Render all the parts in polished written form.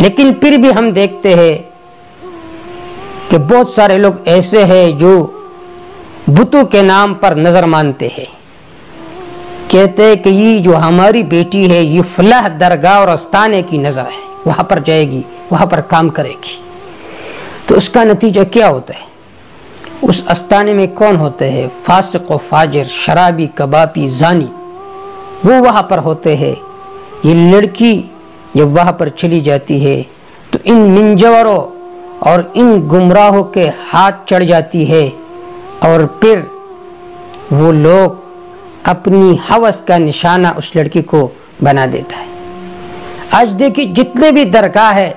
لیکن پھر بھی ہم دیکھتے ہیں کہ بہت سارے لوگ ایسے ہیں جو بتوں کے نام پر نظر مانتے ہیں، کہتے ہیں کہ یہ جو ہماری بیٹی ہے یہ فلاح درگاہ اور استانے کی نظر ہے، وہاں پر جائے گی، وہاں پر کام کرے گی۔ تو اس کا نتیجہ کیا ہوتا ہے؟ اس استانے میں کون ہوتے ہیں؟ فاسق و فاجر، شرابی، کبابی، زانی، وہ وہاں پر ہوتے ہیں۔ یہ لڑکی جب وہاں پر چلی جاتی ہے تو ان منجوروں اور ان گمراہوں کے ہاتھ چڑھ جاتی ہے، اور پھر وہ لوگ اپنی ہوس کا نشانہ اس لڑکی کو بنا دیتا ہے۔ آج دیکھیں جتنے بھی درگاہ ہے،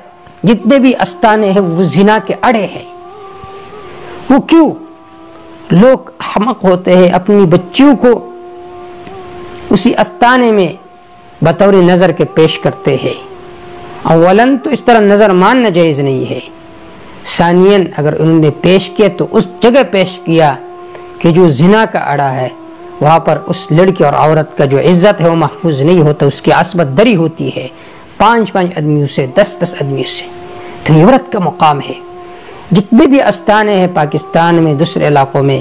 جتنے بھی استانے ہیں، وہ زنا کے اڑے ہیں۔ وہ کیوں؟ لوگ احمق ہوتے ہیں، اپنی بچیوں کو اسی استانے میں بطور نظر کے پیش کرتے ہیں۔ اولاً تو اس طرح نظر ماننا جائز نہیں ہے، ثانیاً اگر انہوں نے پیش کیا تو اس جگہ پیش کیا کہ جو زنا کا اڑا ہے، وہاں پر اس لڑکی اور عورت کا جو عزت ہے وہ محفوظ نہیں ہوتا، اس کی عصمت دری ہوتی ہے 5 آدمیوں سے، 10 آدمیوں سے۔ تو یہ عورت کا مقام ہے۔ جتنے بھی استانے ہیں پاکستان میں، دوسرے علاقوں میں،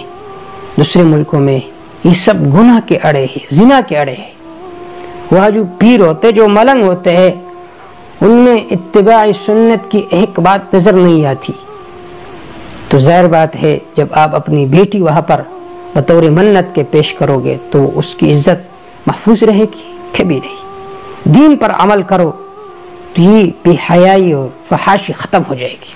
دوسرے ملکوں میں، یہ سب گناہ کے اڑے ہیں، زنا کے اڑے ہیں۔ وہاں جو پیر ہوتے، جو ملنگ ہوتے ہیں، ان میں اتباع سنت کی ایک بات نظر نہیں آتی۔ تو ظاہر بات ہے جب آپ اپنی بیٹی وہاں پر بطور منت کے پیش کرو گے تو اس کی عزت محفوظ رہے گی؟ کبھی نہیں۔ دین پر عمل کرو تو یہ بے حیائی اور فحاشی ختم ہو جائے گی۔